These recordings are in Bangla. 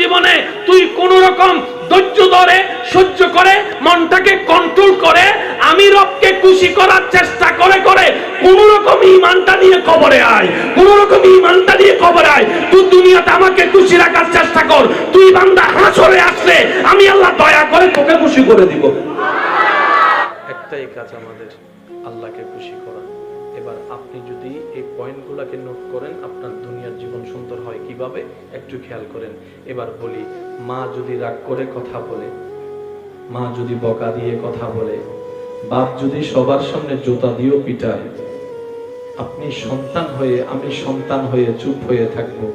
জীবনে তুই কোন রকম ধৈর্য ধরে সহ্য করে মনটাকে কন্ট্রোল করে আমি রবকে খুশি করার চেষ্টা করে করে কোন রকম ঈমানটা নিয়ে কবরে আয়, কোন রকম ঈমানটা নিয়ে কবরে আয়। তুই দুনিয়াতে আমাকে খুশি রাখার চেষ্টা কর, তুই বান্দা হাসরে আসলে আমি আল্লাহ দয়া করে তোকে খুশি করে দিব। একটাই কাজ আমাদের, আল্লাহকে খুশি করা। এবার আপনি যদি এই পয়েন্টগুলোকে নোট করেন আপনার দুনিয়ার জীবন সুন্দর হয় কিভাবে একটু খেয়াল করেন। এবার বলি, মা যদি রাগ করে কথা বলে, মা যদি বকা দিয়ে কথা বলে, বাপ যদি সবার সামনে জুতা দিয়েও পিটায়, আপনি সন্তান হয়ে আমি সন্তান হয়ে চুপ হয়ে থাকবো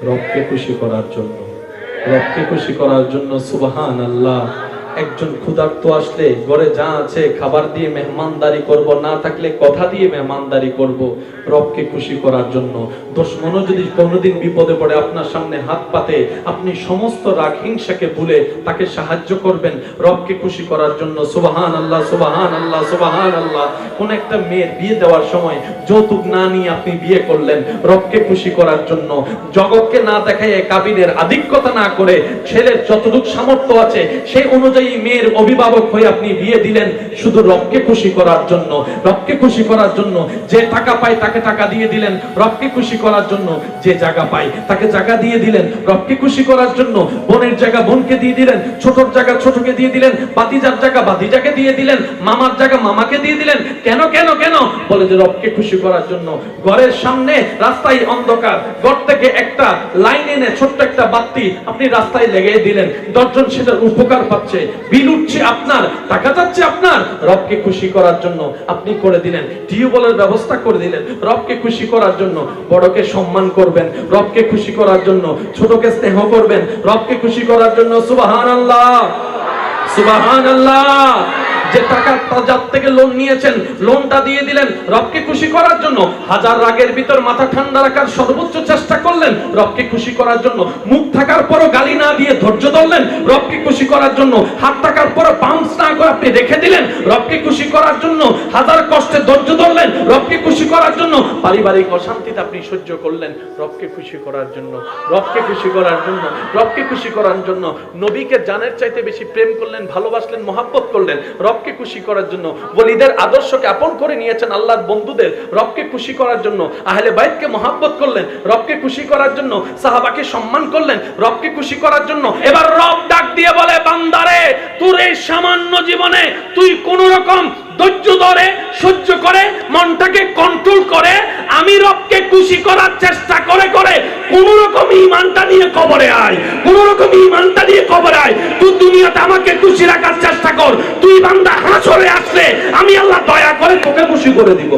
রবকে খুশি করার জন্য, রবকে খুশি করার জন্য। সুবহানাল্লাহ। একজন ক্ষুধার্ত আসলে ঘরে যা আছে খাবার দিয়ে মেহমানদারি করব, না থাকলে কথা দিয়ে মেহমানদারি করব রবকে খুশি করার জন্য। দুশমনও যদি কোনোদিন বিপদে পড়ে আপনার সামনে হাত পাতে, আপনি সমস্ত রাগ হিংসাকে ভুলে তাকে সাহায্য করবেন রবকে খুশি করার জন্য। সুবহানাল্লাহ, সুবহানাল্লাহ, সুবহানাল্লাহ। কোন একটা মেয়ের বিয়ে দেওয়ার সময় যৌতুক না নিয়ে আপনি বিয়ে করলেন রবকে খুশি করার জন্য। জগৎকে না দেখায় কাবিনের আধিক্যতা না করে ছেলের যতটুকু সামর্থ্য আছে সেই অনুযায়ী মেয়ের অভিভাবক হয়ে আপনি বিয়ে দিলেন শুধু রবকে খুশি করার জন্য, রবকে খুশি করার জন্য। যে টাকা পায় তাকে টাকা দিয়ে দিলেন রবকে খুশি করার জন্য, যে জায়গা পায় তাকে জায়গা দিয়ে দিলেন রবকে খুশি করার জন্য। বোনের জায়গা বোনকে দিয়ে দিলেন, ছোটর জায়গা ছোটকে দিয়ে দিলেন, বাতিজার জায়গা বাতিজাকে দিয়ে দিলেন, মামার জায়গা মামাকে দিয়ে দিলেন। কেন কেন কেন? বলে যে রবকে খুশি করার জন্য। ঘরের সামনে রাস্তায় অন্ধকার, ঘর থেকে একটা লাইন এনে ছোট্ট একটা বাতি আপনি রাস্তায় লেগে দিলেন, 10 জন সেটার উপকার পাচ্ছে, বিল উঠছে আপনার, টাকা যাচ্ছে আপনার, রবকে খুশি করার জন্য আপনি করে দিলেন। টিউবওয়েলের ব্যবস্থা করে দিলেন রবকে খুশি করার জন্য। বড়কে সম্মান করবেন রবকে খুশি করার জন্য, ছোটকে স্নেহ করবেন রবকে খুশি করার জন্য। সুবহানাল্লাহ, সুবহানাল্লাহ। যে টাকা যার থেকে লোন নিয়েছেন লোনটা দিয়ে দিলেন রবকে খুশি করার জন্য। হাজার রাগের ভিতর মাথা ঠান্ডা রাখার সর্বোচ্চ চেষ্টা করলেন রবকে খুশি করার জন্য। মুখ থাকার পরও গালি না দিয়ে ধৈর্য ধরলেন রবকে খুশি করার জন্য। হাত থাকার পরও পাম্প না করে আপনি রেখে দিলেন রবকে খুশি করার জন্য। হাজার কষ্টে ধৈর্য ধরলেন রবকে খুশি করার জন্য। পারিবারিক অশান্তিতে আপনি সহ্য করলেন রবকে খুশি করার জন্য, রবকে খুশি করার জন্য, রবকে খুশি করার জন্য। নবীকে জানের চাইতে বেশি প্রেম করলেন, ভালোবাসলেন, মহব্বত করলেন রবকে খুশি করার জন্য। ওলিদের আদর্শকে আপন করে নিয়েছেন আল্লাহর বন্ধুদের রবকে খুশি করার জন্য। আহলে বাইতকে মহব্বত করলেন রবকে খুশি করার জন্য। সাহাবাকে সম্মান করলেন রবকে খুশি করার জন্য। এবার রব ডাক দিয়ে বলে, বান্দারে তোর এই সামান্য জীবনে তুই কোন রকম ধৈর্য ধরে সহ্য করে মনটাকে কন্ট্রোল করে আমি রবকে খুশি করার চেষ্টা করে করে কোন রকম ঈমানটা নিয়ে কবরে আয়, কোন রকম ঈমানটা নিয়ে কবরে আয়। তুই দুনিয়াতে আমাকে খুশি রাখার চেষ্টা কর, তুই বান্দা হাসরে আসলে আমি আল্লাহ দয়া করে তোকে খুশি করে দিব।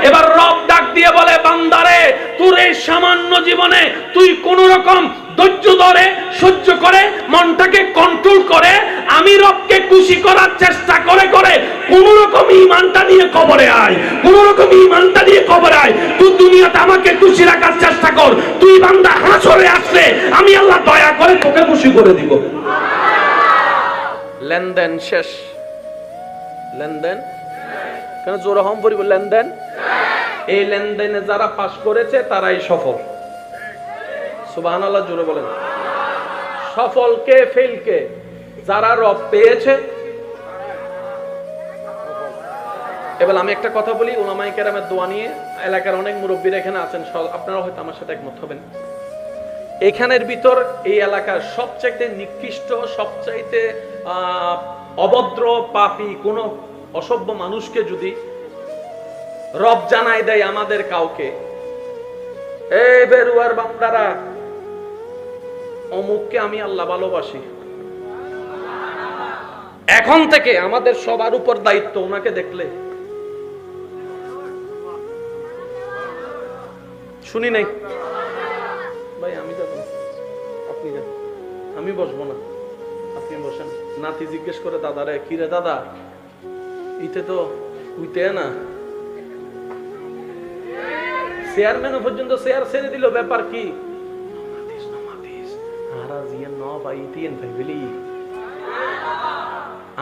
এবার রব ডাক দিয়ে বলে, বান্দারে তোর এই সামান্য জীবনে তুই কোন রকম ধৈর্য ধরে সহ্য করে মনটাকে কন্ট্রোল করে আমি রবকে খুশি করার চেষ্টা করে করে কোন রকম ঈমানটা নিয়ে কবরে আয়, কোন রকম ঈমানটা নিয়ে কবরে আয়। তুই দুনিয়াতে আমাকে খুশি রাখার চেষ্টা কর, তুই বান্দা হাসরে আসলে আমি আল্লাহ দয়া করে তোকে খুশি করে দিব। লেনদেন শেষ, লেনদেন কেন জোরে হম পড়িব, লেনদেন। এই লেনদেনে যারা পাস করেছে তারাই সফল। সুবহানাল্লাহ, জোরে বলেন। সফল কে ফেল কে? যারা রব পেয়েছে। এবার আমি একটা কথা বলি, উলামায়ে কেরামের দোয়া নিয়ে। এলাকার অনেক মুরব্বীরা এখানে আছেন, আপনারা হয়তো আমার সাথে একমত হবেন। এখানের ভিতর এই এলাকার সবচাইতে নিকৃষ্ট, সবচাইতে অভদ্র, পাপী কোন অসভ্য মানুষকে যদি রব জানাই দেয় আমাদের কাউকে, এই বেরুয়ার বান্দারা অমুককে আমি আল্লাহ ভালোবাসি, এখন থেকে আমাদের সবার উপর দায়িত্ব ওনাকে দেখলে। শুনি নাই ভাই, আমি যাব না, আপনি যান, আমি বসবো না, আপনি বসেন। নাতি জিজ্ঞেস করে, দাদারে কি রে দাদা, ইতে তো উইতে না, চেয়ারম্যান পর্যন্ত চেয়ার ছেড়ে দিল, ব্যাপার কি?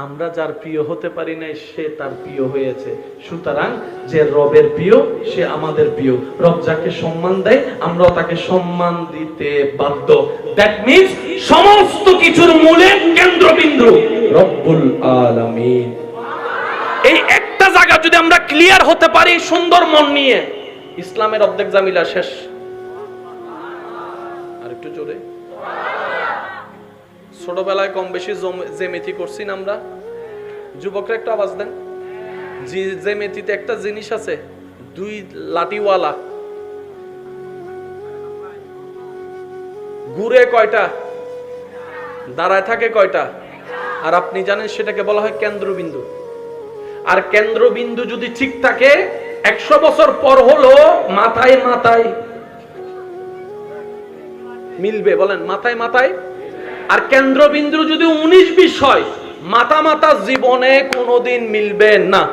আমরা যার প্রিয় হতে পারি নাই সে তার প্রিয় হয়েছে। সুতরাং যে রবের প্রিয় সে আমাদের প্রিয়। রব যাকে সম্মান দেয় আমরাও তাকে সম্মান দিতে বাধ্য। দ্যাট মিন্স সমস্ত কিছুর মূলে কেন্দ্রবিন্দু রব্বুল আলামিন। এই একটা জায়গা যদি আমরা ক্লিয়ার হতে পারি সুন্দর মন নিয়ে, ইসলামের অর্ধেক জামিলা শেষ। আর একটু জোরে। ছোটবেলায় কম বেশি জ্যামিতি করছি না আমরা? যুবকরা একটা আওয়াজ দেন। জ্যামিতিতে একটা জিনিস আছে, দুই লাঠিওয়ালা, ঘুরে কয়টা, দাঁড়ায় থাকে কয়টা, আর আপনি জানেন সেটাকে বলা হয় কেন্দ্রবিন্দু। আর কেন্দ্রবিন্দু যদি ঠিক থাকে 100 বছর পর হলো মাথায় মাথায় মিলবে। বলেন মাথায় মাথায়। আর কেন্দ্রবিন্দু যদি 19-20 হয় মাথা মাথা জীবনে কোনোদিন মিলবে না।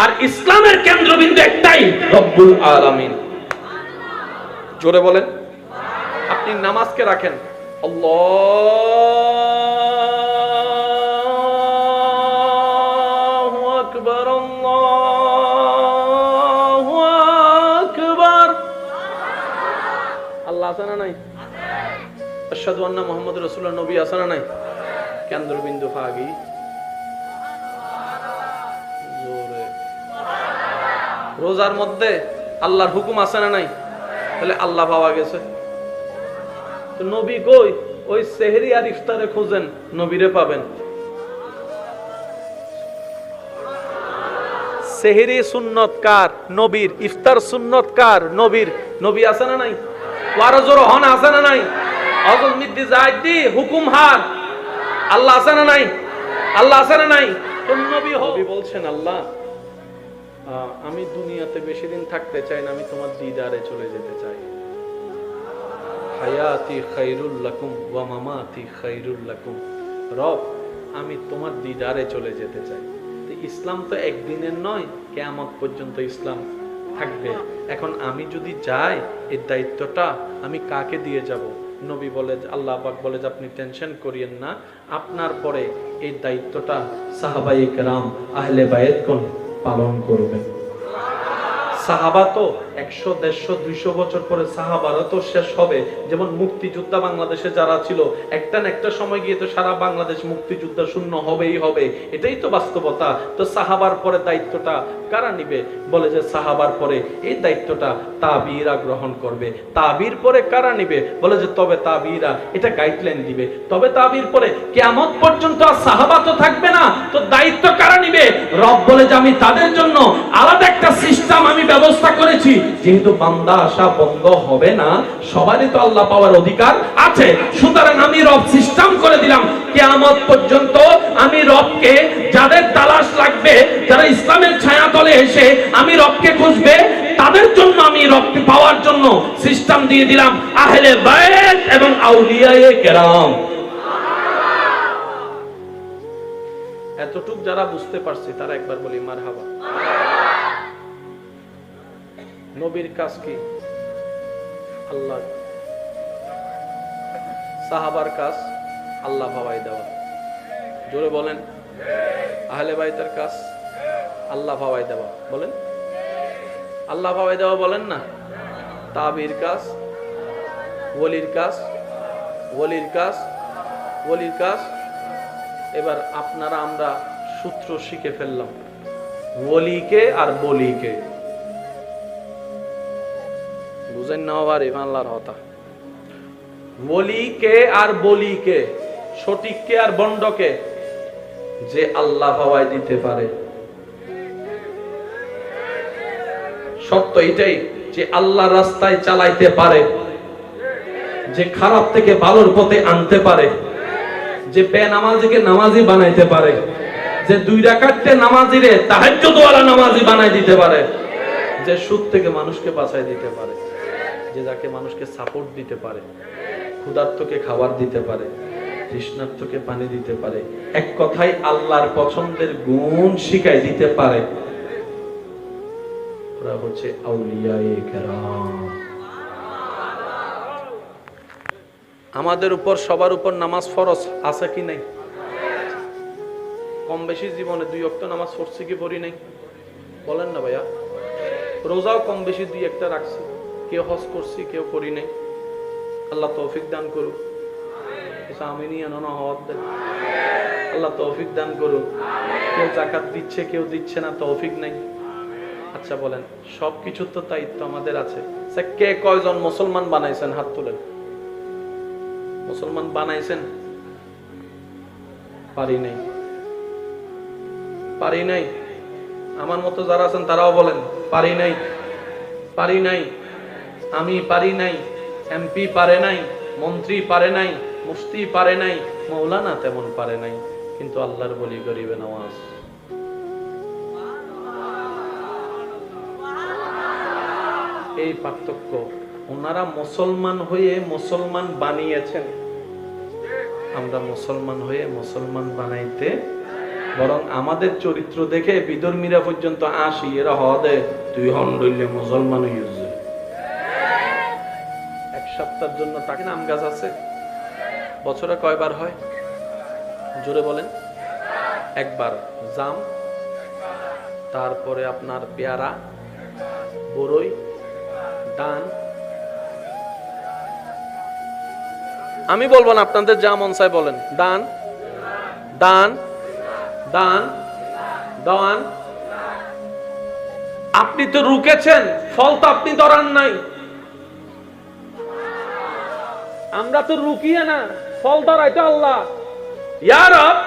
আর ইসলামের কেন্দ্রবিন্দু একটাই, রব্বুল আলামিন। জোরে বলেন। আপনি নামাজকে রাখেন আল্লাহু আকবার, আল্লাহু আকবার। আল্লাহ আছে না নাই? আশহাদু আন্না মুহাম্মাদুর রাসূলুল্লাহ, নবী আছে না নাই? কেন্দ্রবিন্দু ফাগি। জোরে। রোজার মধ্যে আল্লাহর হুকুম আছে না নাই? তাহলে আল্লাহ পাওয়া গেছে। তো নবী কই? ওই সেহরি আর ইফতারে খোঁজেন, নবীরে পাবেন। সেহরি সুন্নত কার? নবীর। ইফতার সুন্নত কার? নবীর। নবী আছে না নাই? ওয়ারজুর হন আছে না নাই? হযরত মিদ্দি জাইদি হুকুম হার আল্লাহ আছে না নাই? আল্লাহ আছে না নাই? তো নবী বলছেন আল্লাহ আমি দুনিয়াতে বেশি দিন থাকতে চাই না, আমি তোমার দিদারে চলে যেতে চাই। হায়াতি খায়রুল লাকুম ওয়া মামাতি খায়রুল লাকুম। রব আমি তোমার দিদারে চলে যেতে চাই। তো ইসলাম তো একদিনের নয়, কিয়ামত পর্যন্ত ইসলাম থাকবে। এখন আমি যদি যাই এই দায়িত্বটা আমি কাকে দিয়ে যাব? নবী বলে, আল্লাহ পাক বলে যে আপনি টেনশন করিয়েন না, আপনার পরে এই দায়িত্বটা সাহাবায়ে কেরাম আহলে বায়াতগণ পালন করবেন। সাহাবা তো 100, 150, 200 বছর পরে সাহাবারা তো শেষ হবে। যেমন মুক্তিযোদ্ধা বাংলাদেশে যারা ছিল, একটা না একটা সময় গিয়ে তো সারা বাংলাদেশ মুক্তিযোদ্ধা শূন্য হবেই হবে, এটাই তো বাস্তবতা। তো সাহাবার পরে দায়িত্বটা কারা নিবে? বলে যে সাহাবার পরে এই দায়িত্বটা তাবিরা গ্রহণ করবে। তাবির পরে কারা নিবে? বলে যে তবে তাবিরা এটা গাইডলাইন দিবে। তবে তাবির পরে কিয়ামত পর্যন্ত আর সাহাবা তো থাকবে না, তো দায়িত্ব কারা নিবে? রব বলে যে আমি তাদের জন্য আলাদা একটা সিস্টেম আমি ব্যবস্থা করেছি। যেহেতু বান্দা আসা বন্ধ হবে না, সবারই তো আল্লাহ পাওয়ার অধিকার আছে। সুতরাং আমি রব সিস্টেম করে দিলাম কিয়ামত পর্যন্ত আমি রবকে, যাদের তালাশ লাগবে, যারা ইসলামের ছায়াতলে এসে আমি রবকে খুঁজবে, তাদের জন্য আমি রবকে পাওয়ার জন্য সিস্টেম দিয়ে দিলাম আহলে বায়াত এবং আউলিয়ায়ে কেরাম। এতটুক যারা বুঝতে পারছে তারা একবার বলি মারহাবা। নবীর কাজ কি? আল্লাহ। সাহাবার কাজ আল্লাহ ভাবাই দেওয়া। জোরে বলেন। আহলে বাইতের কাজ আল্লাহ ভাবাই দেওয়া। বলেন আল্লাহ ভাবাই দেওয়া বলেন না। তাবির কাজ, ওলির কাজ, ওলির কাজ, ওলির কাজ। এবার আপনারা আমরা সূত্র শিখে ফেললাম, ওলিকে আর বলিকে। বুঝেন না? আল্লাহর হতা। ওলিকে আর বলিকে, সঠিককে আর বন্ডকে যে আল্লাহ ভাবাই দিতে পারে। সত্য এটাই যে আল্লাহ রাস্তায় চালাইতে পারে, যে খারাপ থেকে ভালোর পথে আনতে পারে, যে বেনামাজিকে নামাজি বানাইতে পারে, যে 2 রাকাতে নামাজিরে তাহাজ্জুদওয়ালা নামাজি বানাই দিতে পারে, যে সুদ থেকে মানুষকে বাঁচাই দিতে পারে, যে যাকে মানুষকে সাপোর্ট দিতে পারে, ক্ষুধার্তকে খাবার দিতে পারে, তৃষ্ণার্তকে পানি দিতে পারে, এক কথায় আল্লাহর পছন্দের গুণ শিখাই দিতে পারে। ওরা হচ্ছে আউলিয়ায়ে কেরাম। আমাদের উপর সবার উপর নামাজ ফরজ আছে কি নাই? কম বেশি জীবনে 2 ওয়াক্ত নামাজ পড়ছি কি পড়ি নাই? বলেন না ভাইয়া। রোজাও কম বেশি 2-1টা রাখছি, কেউ হজ করছি, কেউ করি নাই। আল্লাহ তৌফিক দান করুক। আল্লাহ তৌফিক দান করুক। কেউ যাকাত দিচ্ছে, কেউ দিচ্ছে না, তৌফিক নাই। আচ্ছা বলেন, সবকিছু তো দায়িত্ব আমাদের আছে। কে কয়জন মুসলমান বানাইছেন? হাত তুলেন। মুসলমান বানাইছেন? পারি নাই, পারি নাই। আমার মতো যারা আছেন তারাও বলেন পারি নাই, পারি নাই। আমি পারি নাই, এমপি পারে নাই, মন্ত্রী পারে নাই, মুফতি পারে নাই, মৌলানা তেমন পারে নাই, কিন্তু আল্লাহর বলি গরিবে নওয়াজ। এই পার্থক্য। ওনারা মুসলমান হয়ে মুসলমান বানিয়েছেন, আমরা মুসলমান হয়ে মুসলমান বানাইতে, বরং আমাদের চরিত্র দেখে বিধর্মীরা পর্যন্ত আসি, এরা হদে তুই হন্ডলে মুসলমান হইছে। এক সপ্তাহের জন্য তাকে আম গাছ আছে, বছরে কয়বার হয়? জোরে বলেন। একবার জাম, তারপরে আপনার পেয়ারা, বরই, ডান। আমি বলবো না, আপনাদের যা মন চায় বলেন। ডান, ডান, দান, দাওয়ান। আপনি তো রুকেছেন, ফল তো আপনি ধরান নাই। আমরা তো রুকিয়ে না, ফল ধরাই তো আল্লাহ। ইয়া রব,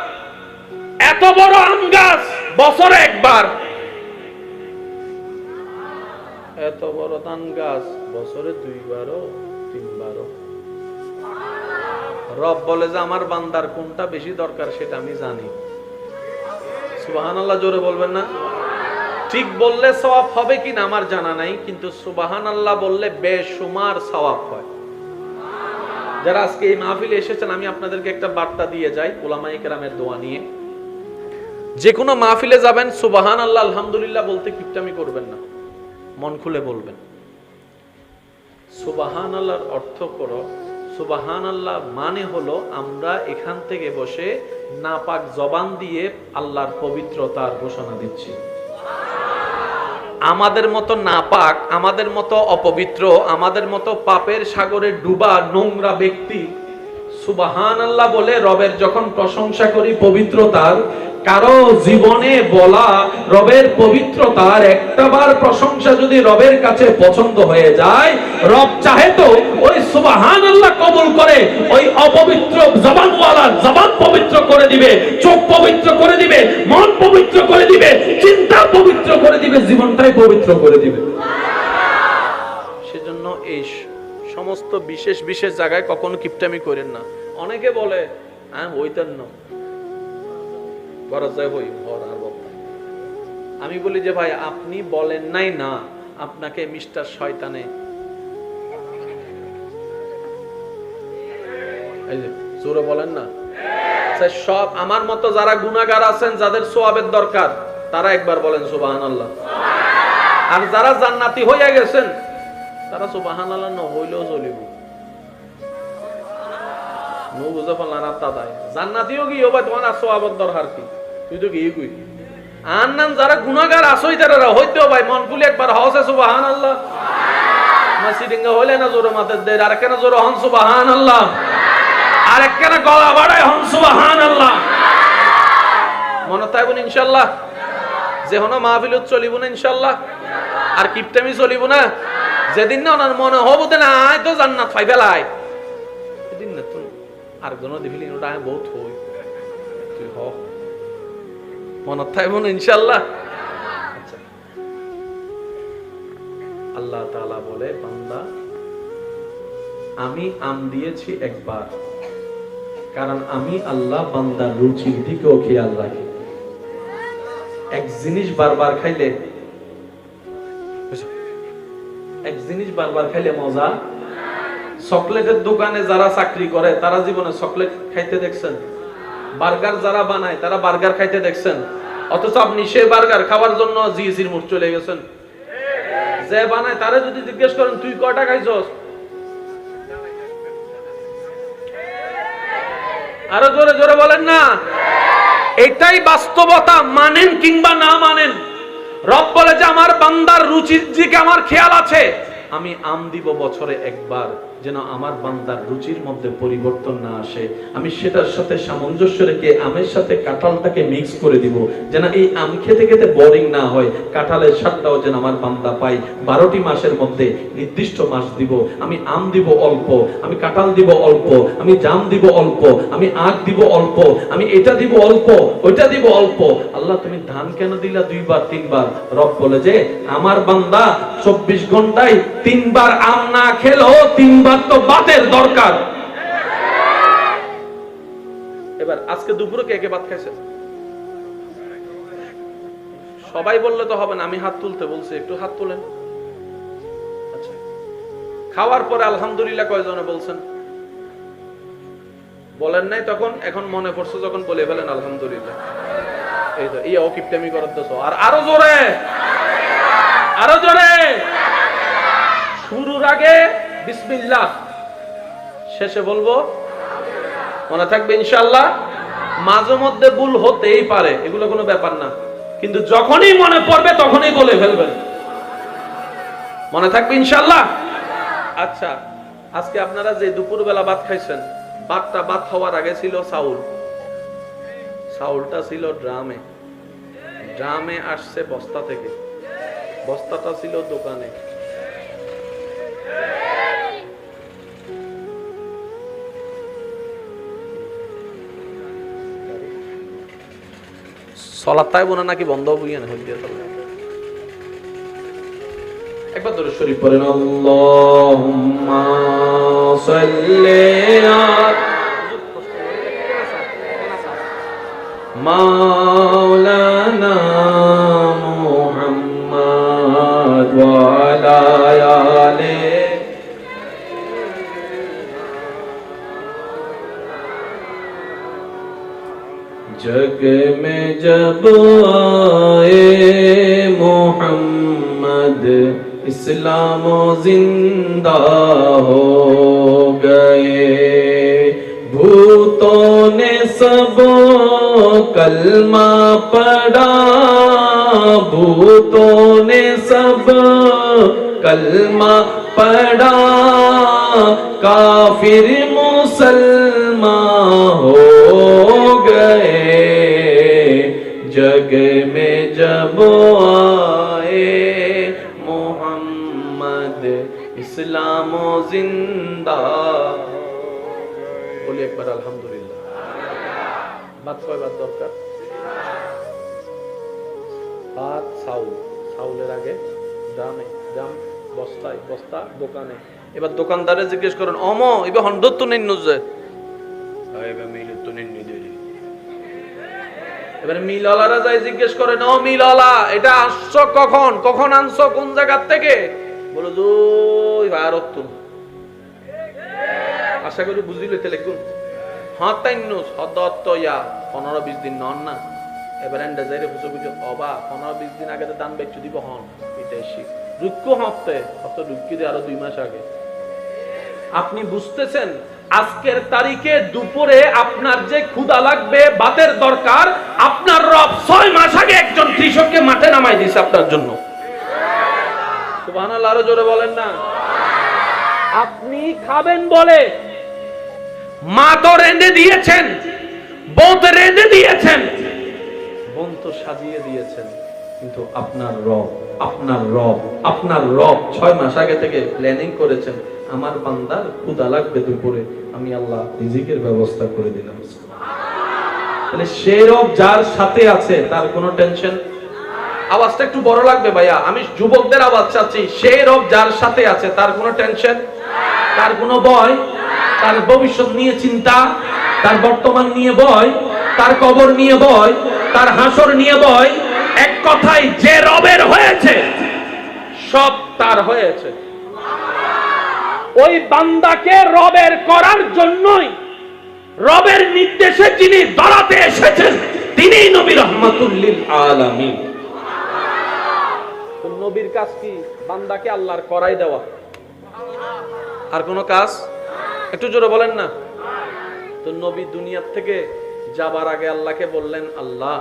এত বড় আম গাছ বছরে একবার, এত বড় ধান গাছ বছরে 2বারও 3বারও। রব বলে যে আমার বান্দার কোনটা বেশি দরকার সেটা আমি জানি। সুবহানাল্লাহ জোরে বলবেন না? ঠিক বললে সওয়াব হবে কিনা আমার জানা নাই, কিন্তু সুবহানাল্লাহ বললে বেশুমার সওয়াব হয়। যারা আজকে এই মাহফিলে এসেছেন, আমি আপনাদেরকে একটা বার্তা দিয়ে যাই উলামায়ে কেরামের দোয়া নিয়ে। যে কোনো মাহফিলে যাবেন, সুবহানাল্লাহ আলহামদুলিল্লাহ বলতে কিপটামি করবেন না, মন খুলে বলবেন। সুবহানাল্লাহর অর্থ করো, সুবহানাল্লাহ মানে হলো আমরা এখান থেকে বসে নাপাক জবান দিয়ে আল্লাহর পবিত্রতার ঘোষণা দিচ্ছি। আমাদের মতো নাপাক, আমাদের মতো অপবিত্র, আমাদের মতো পাপের সাগরে ডুবা নোংরা ব্যক্তি সুবহানাল্লাহ বলে রবের যখন প্রশংসা করি পবিত্রতার, কারো জীবনে বলা রবের পবিত্রতার একটাবার প্রশংসা যদি রবের কাছে পছন্দ হয়ে যায়, রব চাহে তো ওই সুবহানাল্লাহ কবুল করে ওই অপবিত্র জবানওয়ালা জবান পবিত্র করে দিবে, চোখ পবিত্র করে দিবে, মন পবিত্র করে দিবে, চিন্তা পবিত্র করে দিবে, জীবনটাই পবিত্র করে দিবে। সেজন্য এই সমস্ত বিশেষ বিশেষ জায়গায় কখনো কিপটামি করেন না। অনেকে বলে আমি হইতেন না, আমি বলি যে ভাই আপনি বলেন নাই না, আপনাকে মিস্টার শয়তানে জোরে বলেন না। সব আমার মতো যারা গুনাহগার আছেন, যাদের সওয়াবের দরকার, তারা একবার বলেন সুবহানাল্লাহ। আর যারা জান্নাতি হইয়া গেছেন, তারা সুবহানাল্লাহ না হইলেও চলিব। নো বুঝা পারলাম না দাদাই, জান্নাতিও কি হবে তোমার সওয়াবের দরকার কি? তুই তো কি কই আর নাম যারা গুনাহগার আসই তারা হইতেও ভাই মন খুলে একবার হসে সুবহানাল্লাহ। মাসিডিঙ্গা হইলে না জোরে মাথার দেয়, আর কেন জোরে হন সুবহানাল্লাহ, আর কেন গলা বাড়ায় হন সুবহানাল্লাহ। মনে থাকবেন ইনশাআল্লাহ, যে হনো মাহফিলত চলিব না ইনশাআল্লাহ, আর কিপটামি চলিব না। যেদিন না ওনার মনে হবো না আয় তো জান্নাত পাই ফেলাই, সেদিন না তুই আরেকজনও দেখিলি ওটা আমি বহুত হই, তুই হ মনে থাকবো না ইনশাআল্লাহ। আচ্ছা, আল্লাহ তাআলা বলে বান্দা আমি আম দিয়েছি একবার, কারণ আমি আল্লাহ বান্দার রুচির দিকেও খেয়াল রাখি। এক জিনিস বারবার খাইলে, এক জিনিস বারবার খাইলে মজা। চকলেটের দোকানে যারা চাকরি করে তারা জীবনে চকলেট খাইতে দেখছেন? বার্গার যারা বানায় তারা বার্গার খাইতে দেখছেন? অথচ আপনি সে বার্গার খাওয়ার জন্য জিএসির মুখ চলে গেছেন। যে বানায় তারা যদি জিজ্ঞেস করেন তুই কয়টা খাইছস, আরো জোরে জোরে বলেন না। এটাই বাস্তবতা, মানেন কিংবা না মানেন। রব বলে যে আমার বান্দার রুচির দিকে আমার খেয়াল আছে, আমি আম দিব বছরে একবার, যেন আমার বান্দার রুচির মধ্যে পরিবর্তন না আসে। আমি সেটার সাথে সামঞ্জস্য রেখে আমের সাথে কাঁঠালটাকে মিক্স করে দিব, যেন এই আম খেতে খেতে বোরিং না হয়। কাঁঠালের স্বাদটাও যেন আমার বান্দা পায়। 12টি মাসের মধ্যে নির্দিষ্ট মাস দিব, আমি আম দিব অল্প, আমি কাঁঠাল দিব অল্প, আমি জাম দিব অল্প, আমি আখ দিব অল্প, আমি এটা দিব অল্প, ওইটা দিব অল্প। আল্লাহ তুমি ধান কেন দিলা 2 বার 3 বার? রব বলে যে আমার বান্দা 24 ঘন্টায় 3 বার আম না খেলেও 3 বার তো ভাতের দরকার। এবার আজকে দুপুরে কে কে ভাত খাইছে? সবাই বললে তো হবে না, আমি হাত তুলতে বলছি, একটু হাত তোলেন। আচ্ছা, খাওয়ার পরে আলহামদুলিল্লাহ কয়জনে বলছেন? বলেন নাই তখন, এখন মনে পড়ছে যখন বলে ফেলেন আলহামদুলিল্লাহ। এই তো ইয়া ও কিপটামি করার দোষ। আর আরো জোরে, আরো জোরে। শুরুর আগে বিসমিল্লাহ, শেষে বলবো মনে থাকবে ইনশাআল্লাহ। মাঝে মধ্যে ভুল হতেই পারে, এগুলো কোনো ব্যাপার না, কিন্তু যখনই মনে পড়বে তখনই বলে ফেলবেন। মনে থাকবে ইনশাআল্লাহ। আচ্ছা, আজকে আপনারা যে দুপুরবেলা ভাত খাইছেন, ভাত হওয়ার আগে ছিল চাউল। চাউলটা ছিল ড্রামে, ড্রামে আসছে বস্তা থেকে, বস্তাটা ছিল দোকানে। সলাতাই বোনা নাকি বন্ধ বুঝিয়ে না হইতে। একবার দরুদ শরীফ পড়েন, আল্লাহুম্মা সাল্লি আলা মাওলানা মুহাম্মদ ওয়া আলা আলিহি। जग में जब आए मोहम्मद, इस्लाम जिंदा हो गए। भूतों ने सब कलमा पढ़ा, भूतों ने सब कलमा पढ़ा, काफिर मुसलमान हो गए। जग में जब आए मोहम्मद, इस्लाम जिंदा। बोलिए एक बार अल्हम्दुलिल्लाह। बात कोई बात दरकार, भात चाउल, চাউলের আগে দামে দাম, বস্তায় বস্তা, দোকানে। এবার দোকানদারে জিজ্ঞেস করেন, অম এবার 100 তো নিন নুজে, এবার মিল তো নিন নি দেরি। এবারে মিলওয়ালারা যাই জিজ্ঞেস করেন, ও মিলওয়ালা এটা আসছো কখন, কখন আনছো, কোন জায়গা থেকে? বলো ওই ভারত তো। আশা করি বুঝলি লইতে লিখুন। হ্যাঁ তাই নুস হদত ইয়া 15-20 দিন নন না। এবার এন্ডা যাইরে বুঝো বুঝো অবা 15-20 দিন আগে তো দান বেচু দিব হন। এটা এসে রুক্কু হতে হত রুক্কি দিয়ে আরো 2 মাস আগে। আপনি বুঝতেছেন আজকের তারিখে দুপুরে আপনার যে ক্ষুধা লাগবে, ভাতের দরকার, আপনার রব 6 মাস আগে একজন কৃষককে মাঠে নামাই দিয়েছে আপনার জন্য। সুবহানাল্লাহ, আরো জোরে বলেন না। আপনি খাবেন বলে মা তো রেঁধে দিয়েছেন, বউ তো রেঁধে দিয়েছেন, বোন তো সাজিয়ে দিয়েছেন, কিন্তু আপনার রব, আপনার রব, আপনার রব 6 মাস আগে থেকে প্ল্যানিং করেছেন, আমার বান্দার ক্ষুধা লাগবে দুপুরে, আমি আল্লাহ রিজিকের ব্যবস্থা করে দিলাম। তাহলে সে রব যার সাথে আছে তার কোনো টেনশন। আওয়াজটা একটু বড় লাগবে ভাইয়া, আমি যুবকদের আওয়াজ চাচ্ছি। সে রব যার সাথে আছে তার কোনো টেনশন, তার কোনো ভয়, তার ভবিষ্যৎ নিয়ে চিন্তা, তার বর্তমান নিয়ে ভয়, তার কবর নিয়ে ভয়, তার হাসর নিয়ে ভয়। এক কথায় যে রবের হয়েছে সব তার হয়েছে। ওই বান্দাকে রবের করার জন্যই, রবের নির্দেশে যিনি দাঁড়াতে এসেছেন তিনিই নবী রাহমাতুল লিল আলামিন। তো নবীর কাজ কি? বান্দাকে আল্লাহর করাই দেওয়া, আর কোনো কাজ? একটু জোরে বলেন না। তো নবী দুনিয়ার থেকে যাবার আগে আল্লাহকে বললেন, আল্লাহ,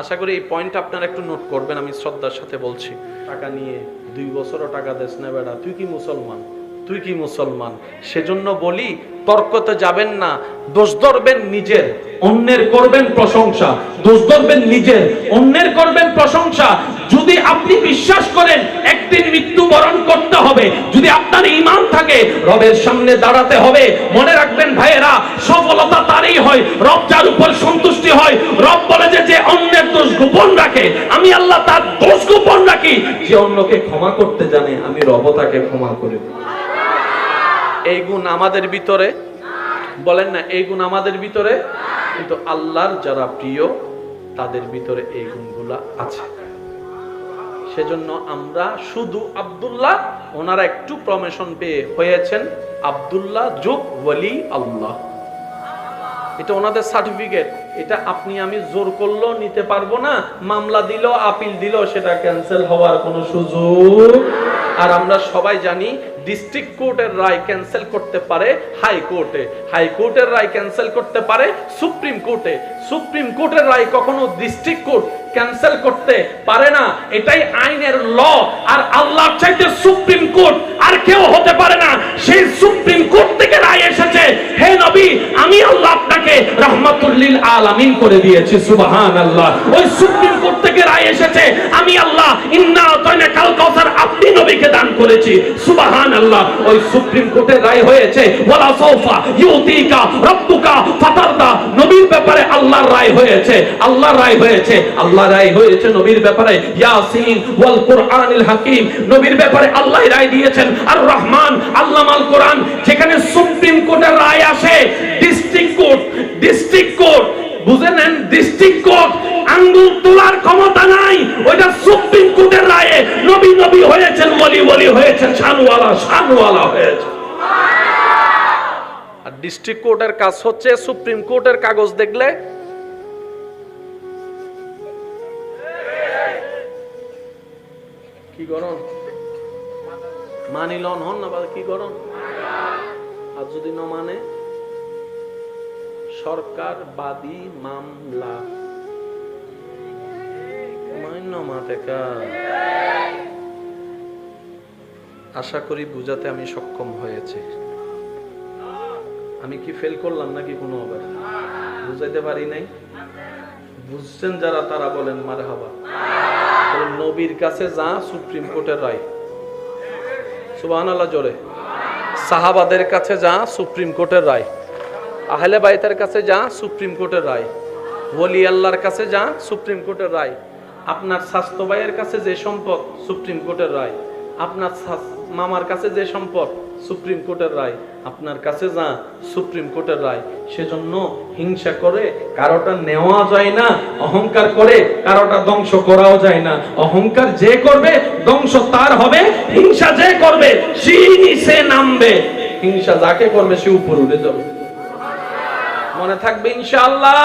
আশা করি এই পয়েন্ট আপনারা একটু নোট করবেন, আমি শ্রদ্ধার সাথে বলছি। টাকা নিয়ে 2 বছরও টাকা দেস না বেড়া, তুই কি মুসলমান, তুই কি মুসলমান? সেজন্য বলি, তর্কতে যাবেন না, দোষ ধরবেন নিজের, অন্যের করবেন প্রশংসা। দোষ ধরবেন নিজের, অন্যের করবেন প্রশংসা। যদি আপনি বিশ্বাস করেন একদিন মৃত্যুবরণ করতে হবে, যদি আপনার ঈমান থাকে, রবের সামনে দাঁড়াতে হবে, মনে রাখবেন ভাইয়েরা, সফলতা তারই হয় রব যার উপর সন্তুষ্টি হয়। রব বলে যে অন্যের দোষ গোপন রাখে, আমি আল্লাহ তার দোষ গোপন রাখি। যে অন্যকে ক্ষমা করতে জানে, আমি রব তাকে ক্ষমা করে দিই। এই গুণ আমাদের ভিতরে, বলেন না, এই গুণ আমাদের ভিতরে, কিন্তু আল্লাহর যারা প্রিয় তাদের ভিতরে এই গুণগুলা আছে। সেজন্য আমরা শুধু আব্দুল্লাহ, ওনারা একটু প্রমোশন পেয়ে হয়েছেন আব্দুল্লাহ যোগ ওয়ালি আল্লাহ। এটা ওনাদের সার্টিফিকেট। এটা আপনি আমি জোর করলেও নিতে পারবো না, মামলা দিল, আপিল দিল, সেটা ক্যান্সেল হওয়ার কোনো সুযোগ। আর আমরা সবাই জানি ডিস্ট্রিক্ট কোর্টের রায় ক্যান্সেল করতে পারে হাইকোর্টে, হাইকোর্টের রায় ক্যান্সেল করতে পারে সুপ্রিম কোর্টে, সুপ্রিম কোর্টের রায় কখনো ডিস্ট্রিক্ট কোর্ট ক্যান্সেল করতে পারে না। এটাই আইনের ল। আর আল্লাহর চাইতে সুপ্রিম কোর্ট আর কেউ হতে পারে না। সেই সুপ্রিম কোর্ট থেকে রায় এসেছে, হে নবী, আমি আল্লাহ আপনাকে রাহমাতুল লিল আলামিন করে দিয়েছি, সুবহানাল্লাহ। ওই সুপ্রিম কোর্ট থেকে রায় এসেছে, আমি আল্লাহ ইন্না আতাইনাকাল কাউসার আপনি নবীকে দান করেছি, সুবহানাল্লাহ। ওই সুপ্রিম কোর্টের রায় হয়েছে ওয়ালা সাউফা ইউতিকা রাব্বুকা ফাতারদা, নবীর ব্যাপারে আল্লাহর রায় হয়েছে, আল্লাহর রায় হয়েছে, আল্লাহ রায় হয়েছে নবীর ব্যাপারে ইয়াসিন ওয়াল কুরআনিল হাকিম, নবীর ব্যাপারে আল্লাহ রায় দিয়েছেন আর রহমান আল্লামাল কোরআন। যেখানে সুপ্রিম কোর্টের রায় আসে, ডিস্ট্রিক্ট কোর্ট, ডিস্ট্রিক্ট কোর্ট বুঝে নেন, ডিস্ট্রিক্ট কোর্ট আঙ্গুল তোলার ক্ষমতা নাই। ওইটা সুপ্রিম কোর্টের রায়ে নবী নবী হয়েছেন, ওলি ওলি হয়েছেন, শানওয়ালা শানওয়ালা হয়েছে। আর ডিস্ট্রিক্ট কোর্টের কাজ হচ্ছে সুপ্রিম কোর্টের কাগজ দেখলে কি গরম, মানিলন হন না, কি গরম। আর যদি না মানে, সরকার বাদী মামলা আশা করি বুঝাতে আমি সক্ষম হয়েছে। আমি কি ফেল করলাম নাকি কোনো আবার বুঝাইতে পারি নাই? বুঝছেন যারা তারা বলেন মারহাবা। নবীর কাছে যা সুপ্রিম কোর্টের রায়, সুবহানাল্লাহ জোরে। সাহাবাদের কাছে যা সুপ্রিম কোর্টের রায়, আহলে বাইতের কাছে যা সুপ্রিম কোর্টের রায়, ওলি আল্লাহর কাছে যা সুপ্রিম কোর্টের রায়। আপনার স্বাস্থ্য ভাইয়ের কাছে যে সম্পদ সুপ্রিম কোর্টের রায়, আপনার মামার কাছে যে সম্পদ সুপ্রিম কোর্টের রায়, আপনার কাছে যা সুপ্রিম কোর্টের রায়। সেজন্য হিংসা করে কারোটা নেওয়া যায় না, অহংকার করে কারোটা ধ্বংস করাও যায় না। অহংকার যে করবে ধ্বংস তার হবে, হিংসা যে করবে সে নিচে নামবে, হিংসা যাকে করবে সে উপরে উঠে যাবে। মনে থাকবে ইনশাআল্লাহ।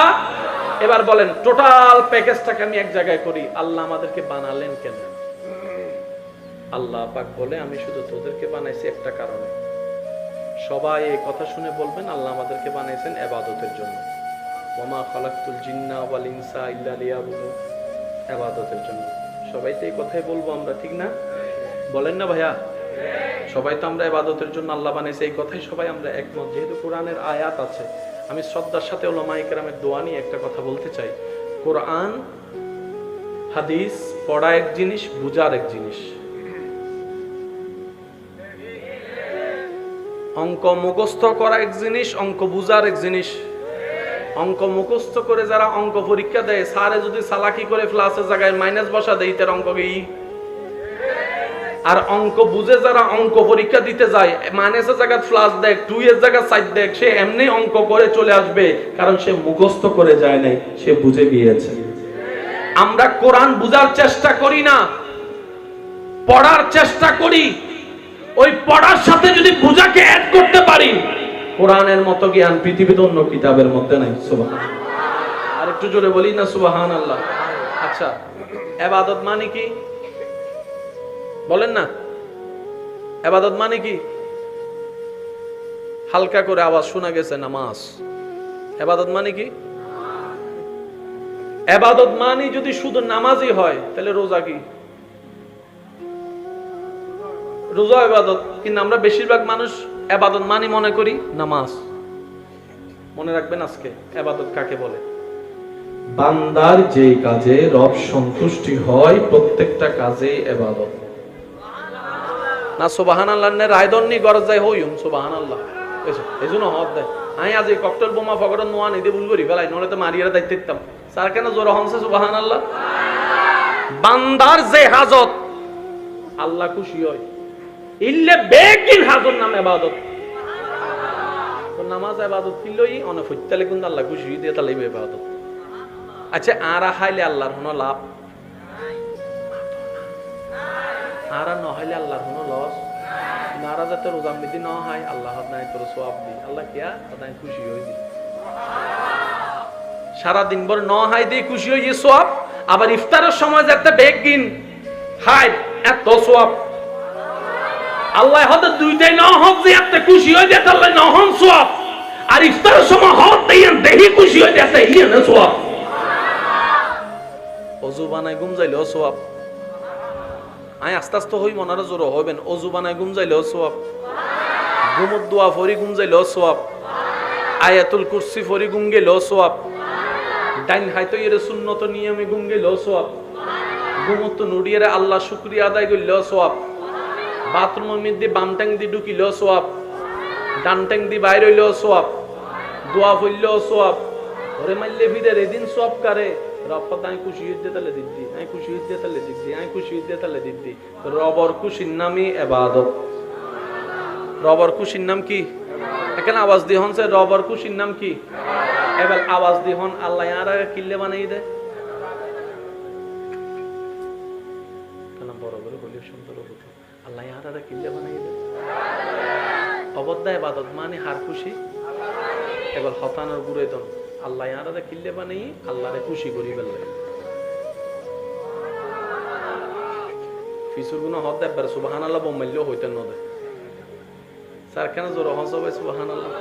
এবার বলেন, টোটাল প্যাকেজটাকে আমি এক জায়গায় করি, আল্লাহ আমাদেরকে বানালেন কেন? আল্লাহ পাক বলে, আমি শুধু তোদেরকে বানাইছি একটা কারণে। সবাই এই কথা শুনে বলবেন, আল্লাহ আমাদেরকে বানাইছেন ইবাদতের জন্য। ওয়ামা খালাকতুল জিন্না ওয়াল ইনসা ইল্লা লিয়াবুদুন, ইবাদতের জন্য। সবাই তো এই কথাই বলবো আমরা, ঠিক না? বলেন না ভাইয়া? সবাই তো আমরা ইবাদতের জন্য আল্লাহ বানাইছে, এই কথাই সবাই আমরা একমত। যেহেতু কোরআনের আয়াত আছে, আমি শ্রদ্ধার সাথে উলামায়ে কেরামের দোয়া নিয়ে একটা কথা বলতে চাই। কোরআন হাদিস পড়া এক জিনিস, বুঝার এক জিনিস। অঙ্ক মুখস্থ করা এক জিনিস, অঙ্ক বুঝার এক জিনিস। অঙ্ক মুখস্থ করে যারা অঙ্ক পরীক্ষা দেয়, স্যারে যদি চালাকি করে ক্লাসের জায়গায় মাইনাস বসা দেয়, তার অঙ্ক কি? আর অঙ্ক বুঝে যারা অঙ্ক পরীক্ষা দিতে যায়, মাইনাসের জায়গায় প্লাস দেখ, 2 এর জায়গায় 4 দেখ, সে এমনি অঙ্ক করে চলে আসবে, কারণ সে মুখস্থ করে যায় নাই, সে বুঝে গিয়েছে। আমরা কোরআন বুঝার চেষ্টা করি না, পড়ার চেষ্টা করি। ওই পড়ার সাথে যদি বুঝাকে অ্যাড করতে পারি, কোরআনের মতো জ্ঞান পৃথিবীতে অন্য কিতাবের মধ্যে নাই। সুবহানাল্লাহ। আর একটু জোরে বলি না সুবহানাল্লাহ। আচ্ছা, ইবাদত মানে কি বলেন না? ইবাদত মানে কি? হালকা করে আওয়াজ শোনা গেছে, নামাজ। ইবাদত মানে কি? ইবাদত মানে যদি শুধু নামাজই হয় তাহলে রোজা কি? রোজা ইবাদত, কিন্তু আমরা বেশিরভাগ মানুষ ইবাদত মানে মনে করি নামাজ। মনে রাখবেন আজকে ইবাদত কাকে বলে। বান্দার যে কাজে রব সন্তুষ্টি হয় প্রত্যেকটা কাজে ইবাদত। না সুবহানাল্লাহ নে রায়দন্নি গরজ যায় হইম সুবহানাল্লাহ এজন্য হদ দেয়। আমি আজ এই ককটেল বোমা ফকট নোয়া নিতে ভুল করি ফেলাই, নলে তো মারিয়ার দায়িত্ব দিতাম। স্যার কেন জোর হনছে সুবহানাল্লাহ। বান্দার যে হাজত আল্লাহ খুশি হয়, ইল্লে বেগিন হাজত নাম ইবাদত। তো নামাজ ইবাদত কিলই অনে ফুটতালে কিন্তু আল্লাহ খুশি দিয়ে তালাইবে ইবাদত। আচ্ছা আরা হাইলে আল্লাহর কোনো লাভ, আরা ন হাইলে আল্লাহর কোনো লস। নারা যাতে রোজা মিদি ন হয় আল্লাহ নাই তোর সওয়াব দি, আল্লাহ কিয়া তাই খুশি হই দি। সারা দিন ভর ন হাই দিয়ে খুশি হই এই সওয়াব, আবার ইফতারের সময় যাতে বেগিন হাই এত সওয়াব। আল্লাহ হতে দুইটাই ন হোক যে এত খুশি হই দিয়ে আল্লাহ ন হন সওয়াব, আর ইফতারের সময় হত দেন দেহি খুশি হই দিয়ে এত ইয়ে না সওয়াব। অজু বানাই ঘুম যাইলেও সওয়াব। আই আস্তে আস্তে হই মনারা জোর হবেন। অজু বানাই ঘুম যাইলেও সওয়াব, ঘুমত দোয়া ফরি ঘুম যাইলেও সওয়াব, আয়াতুল কুরসি ফরি ঘুম গেলেও সওয়াব, ডাইন হাইতো এর সুন্নত নিয়মে ঘুম গেলেও সওয়াব, ঘুমত নড়িয়ে আল্লাহ শুকরিয়া আদায় করলেও সওয়াব, বাথরুমের মধ্যে বাম ট্যাং দিয়ে ঢুকিলেও সওয়াব, ডান ট্যাং দিয়ে বাইরে হইলেও সওয়াব, দোয়া ফইলেও সওয়াব। ওরে মাইলে ভিড়ে এদিন সওয়াব কারে রব্বাত আমি খুশি হইতে তাহলে দিদি, আমি খুশি হইতে তাহলে দিদি, আমি খুশি হইতে তাহলে দিদি। রবর খুশির নামই ইবাদত। রবর খুশির নাম কি? এখানে আওয়াজ দিয়ে হন রবর খুশির নাম কি? এবার আওয়াজ দিয়ে হন আল্লাহ আর কিল্লে বানাই দেয়। কেন বড় বড় বলি সুন্দর আল্লাহ আর কিল্লে বানাই দেয়। অবদ্ধা ইবাদত মানে হার খুশি। এবার হতানোর গুড়ে দন আল্লাহ আলাদা কিল্লে বানাই আল্লাহরে খুশি করি ফেললে। ফিসুর গুণ হদ দেবার সুবহানাল্লাহ বমাইলেও হইতেন নদে। স্যার কেন জোর হস হবে সুবহানাল্লাহ।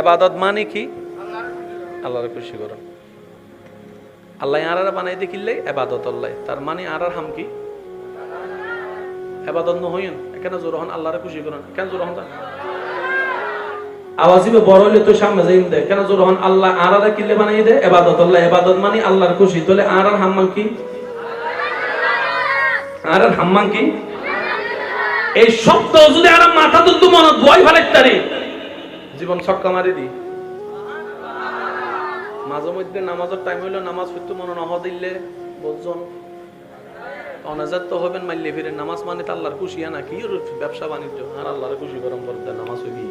ইবাদত মানে কি? আল্লাহরে খুশি করা। আল্লাহ আলাদা বানাই দে কিল্লে ইবাদত আল্লাহ। তার মানে আর হাম কি? ইবাদত নহইন। এখানে জোর হন আল্লাহরে খুশি করেন। কেন জোর হন আওয়াজিবে বড় হইলে তো সামনে যাইম দে। কেন জোর হন আল্লাহ আরারা কিল্লে বানাই দে ইবাদত আল্লাহ। ইবাদত মানে আল্লাহর খুশি। তাহলে আরার হাম্মান কি? আরার হাম্মান কি? এই শব্দ যদি আর মাথা তুলতো মনে ভয় ফেলাইতারি জীবন ছক্কা মারি দি। মাঝে মধ্যে নামাজের টাইম হইলো নামাজ পড়তে মনে না দিলে বুঝজন অনাজাত তো হবেন মাইলে ফিরে। নামাজ মানে তো আল্লাহর খুশি না কি ব্যবসা বাণিজ্য আর আল্লাহর খুশি গরম করতে নামাজ হইবি।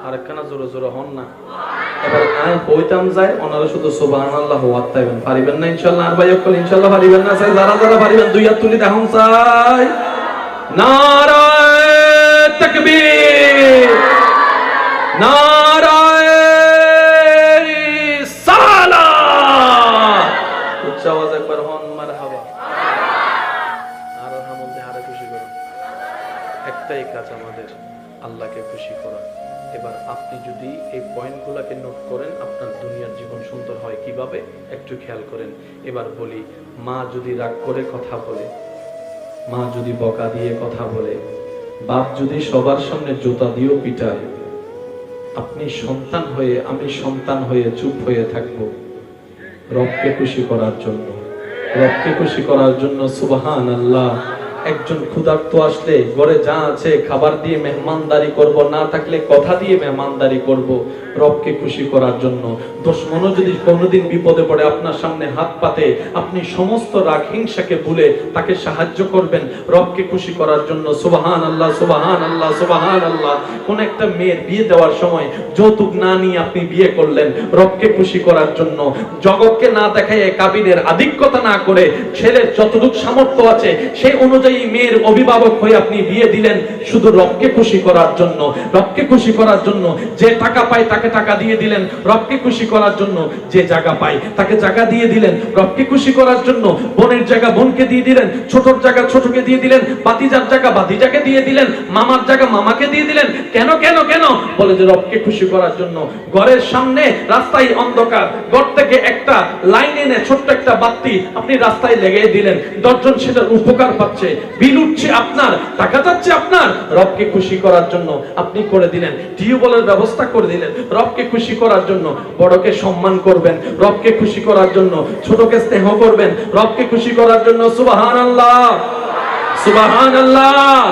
আর একখানা জোরে জোরে হন না। এবার আয় হইতাম যায় ওনারা শুধু সুবহানাল্লাহ ওয়াত তাইবেন। পারিবেন না ইনশাআল্লাহ? আর ভাই কল ইনশাআল্লাহ পারিবেন না? চাই যারা যারা পারিবেন দুই হাত তুলি দেখাম চাই। নারায়ে তাকবীর, নারায়ে সালাত। উচ্চ আওয়াজ একবার হন মারহাবা। আর হামদে হারে খুশি করুন। একটাই কাজ আমাদের আল্লাহকে খুশি করা। এবার আপনি যদি এই পয়েন্টগুলোকে নোট করেন আপনার দুনিয়ার জীবন সুন্দর হয় কিভাবে একটু খেয়াল করেন। এবার বলি, মা যদি রাগ করে কথা বলে, মা যদি বকা দিয়ে কথা বলে, বাপ যদি সবার সামনে জুতা দিয়েও পিটায়, আপনি সন্তান হয়ে আমি সন্তান হয়ে চুপ হয়ে থাকবো রবকে খুশি করার জন্য। রবকে খুশি করার জন্য সুবহানাল্লাহ। একজন ক্ষুধার্ত আসলে ঘরে যা আছে খাবার দিয়ে মেহমানদারি করব, না থাকলে কথা দিয়ে মেহমানদারি করব রবকে খুশি করার জন্য। দুশমনও যদি কোনোদিন বিপদে পড়ে আপনার সামনে হাত পাতে, আপনি সমস্ত রাগ হিংসাকে ভুলে তাকে সাহায্য করবেন রবকে খুশি করার জন্য। সুবহানাল্লাহ, সুবহানাল্লাহ, সুবহানাল্লাহ। কোন একটা মেয়ের বিয়ে দেওয়ার সময় যৌতুক না নিয়ে আপনি বিয়ে করলেন রবকে খুশি করার জন্য। জগৎকে না দেখায় কাবিনের আধিক্যতা না করে ছেলের যতটুকু সামর্থ্য আছে সেই অনুযায়ী অনুযায়ী মেয়ের অভিভাবক হয়ে আপনি বিয়ে দিলেন শুধু রবকে খুশি করার জন্য, রবকে খুশি করার জন্য। যে টাকা পায় তাকে টাকা দিয়ে দিলেন রবকে খুশি করার জন্য, যে জায়গা পায় তাকে জায়গা দিয়ে দিলেন রবকে খুশি করার জন্য, বোনের জায়গা বোনকে দিয়ে দিলেন, ছোটর জায়গা ছোটকে দিয়ে দিলেন, বাতিজার জায়গা বাতিজাকে দিয়ে দিলেন, মামার জায়গা মামাকে দিয়ে দিলেন। কেন কেন কেন? বলে যে রবকে খুশি করার জন্য। ঘরের সামনে রাস্তায় অন্ধকার, ঘর থেকে একটা লাইন এনে ছোট্ট একটা বাতি আপনি রাস্তায় লেগে দিলেন, 10 জন সেটার উপকার পাচ্ছে, বিল উঠছে আপনার, টাকা যাচ্ছে আপনার, রবকে খুশি করার জন্য আপনি করে দিলেন। টিউবওয়েলের ব্যবস্থা করে দিলেন রবকে খুশি করার জন্য। বড়কে সম্মান করবেন রবকে খুশি করার জন্য, ছোটকে স্নেহ করবেন রবকে খুশি করার জন্য। সুবহানাল্লাহ, সুবহানাল্লাহ।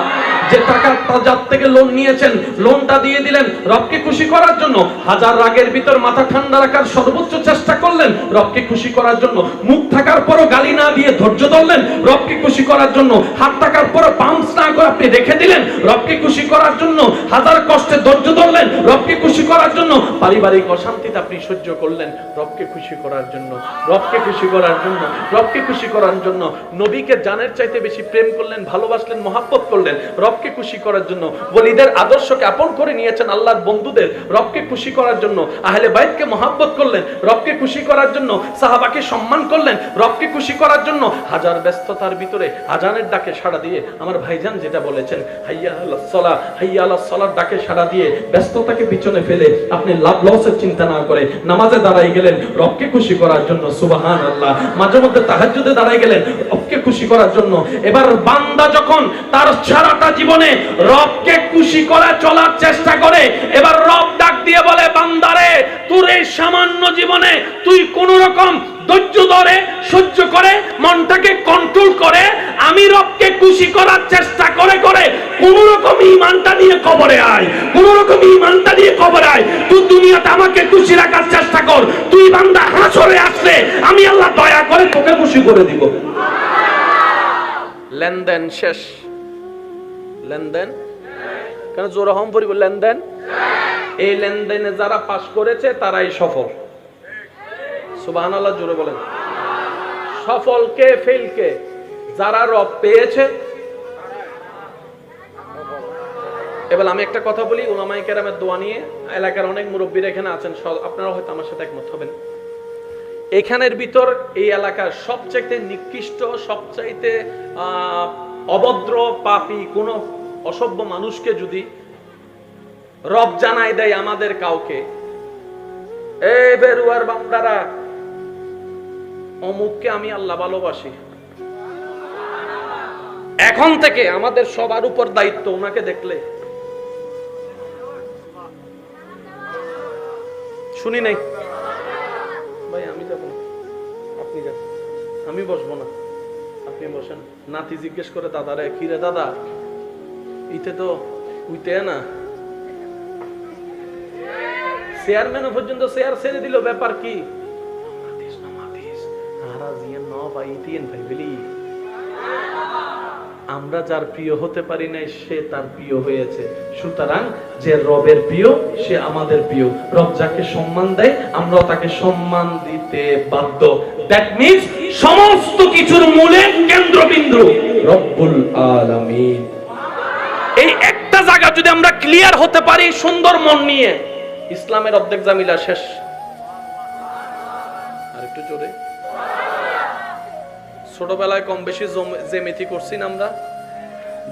যে টাকা যার থেকে লোন নিয়েছেন লোনটা দিয়ে দিলেন রবকে খুশি করার জন্য। হাজার রাগের ভিতর মাথা ঠান্ডা রাখার সর্বোচ্চ চেষ্টা করলেন রবকে খুশি করার জন্য। মুখ থাকার পরও গালি না দিয়ে ধৈর্য ধরলেন রবকে খুশি করার জন্য। হাত থাকার পরও পাম্পস না করে আপনি রেখে দিলেন রবকে খুশি করার জন্য। হাজার কষ্টে ধৈর্য ধরলেন রবকে খুশি করার জন্য। পারিবারিক অশান্তিতে আপনি সহ্য করলেন রবকে খুশি করার জন্য, রবকে খুশি করার জন্য, রবকে খুশি করার জন্য। নবীকে জানের চাইতে বেশি প্রেম করলেন, ভালোবাসলেন, মহব্বত করলেন রবকে খুশি করার জন্য। ওলিদের আদর্শকে আপন করে নিয়েছেন আল্লাহর বন্ধুদের রবকে খুশি করার জন্য। আহলে বাইতকে মহব্বত করলেন রবকে খুশি করার জন্য। সাহাবাকে সম্মান করলেন রবকে খুশি করার জন্য। হাজার ব্যস্ততার ভিতরে আজানের ডাকে সাড়া দিয়ে আমার ভাইজান যেটা বলেছেন হাইয়া আলাস সালাহ, হাইয়া আলাস সালাহর ডাকে সাড়া দিয়ে ব্যস্ততাকে পিছনে ফেলে আপনি লাভ লসের চিন্তা না করে নামাজে দাঁড়াই গেলেন রবকে খুশি করার জন্য। সুবহানাল্লাহ। মাঝে মধ্যে তাহাজ্জুদে দাঁড়াই গেলেন রবকে খুশি করার জন্য। এবার বান্দা যখন তার সারাটা জীবনে রবকে খুশি করে চলার চেষ্টা করে, এবার রব ডাক দিয়ে বলে বান্দারে তোর এই সামান্য জীবনে তুই কোন রকম ধৈর্য ধরে সহ্য করে মনটাকে কন্ট্রোল করে আমি রবকে খুশি করার চেষ্টা করে করে কোন রকম ঈমানটা নিয়ে কবরে আয়, কোন রকম ঈমানটা নিয়ে কবরে আয়। তুই দুনিয়াতে আমাকে খুশি রাখার চেষ্টা কর, তুই বান্দা হাসরে আসলে আমি আল্লাহ দয়া করে তোকে খুশি করে দিব। লেনদেন শেষ, লেনদেন কেন জোর হম পরিব লেনদেন। এই লেনদেনে যারা পাস করেছে তারাই সফল। সুবহানাল্লাহ, জোরে বলেন। সফল কে ফেল কে? যারা রব পেয়েছে। এবার আমি একটা কথা বলি, উলামায়ে কেরামের দোয়া নিয়ে। এলাকার অনেক মুরব্বীরা এখানে আছেন, আপনারা হয়তো আমার সাথে একমত হবেন। এখানের ভিতর এই এলাকার সবচাইতে নিকৃষ্ট, সবচাইতে অভদ্র, পাপী কোন অসভ্য মানুষকে যদি রব জানাই দেয় আমাদের কাউকে, এই বেরুয়ার বান্দারা অমুককে আমি আল্লাহ ভালোবাসি, এখন থেকে আমাদের সবার উপর দায়িত্ব ওনাকে দেখলে। শুনি নাই ভাই, আমি যাব না, আপনি যান, আমি বসবো না, আপনি বসেন। নাতি জিজ্ঞেস করে দাদারে, কি রে দাদা ইতে তো উইতে না, চেয়ারম্যানও পর্যন্ত চেয়ার ছেড়ে দিল, ব্যাপার কি? আমরা যার প্রিয় হতে পারি নাই সে তার প্রিয় হয়েছে। সুতরাং যে রবের প্রিয় সে আমাদের প্রিয়। রব যাকে সম্মান দেয় আমরা তাকে সম্মান দিতে বাধ্য। দ্যাট মিন্স সমস্ত কিছুর মূলে কেন্দ্রবিন্দু রব্বুল আলামিন। এই একটা জায়গা যদি আমরা ক্লিয়ার হতে পারি সুন্দর মন নিয়ে, ইসলামের অর্ধেক জামিলা শেষ। আর একটু জোরে। ছোটবেলায় কম বেশি জ্যামিতি করছি না আমরা?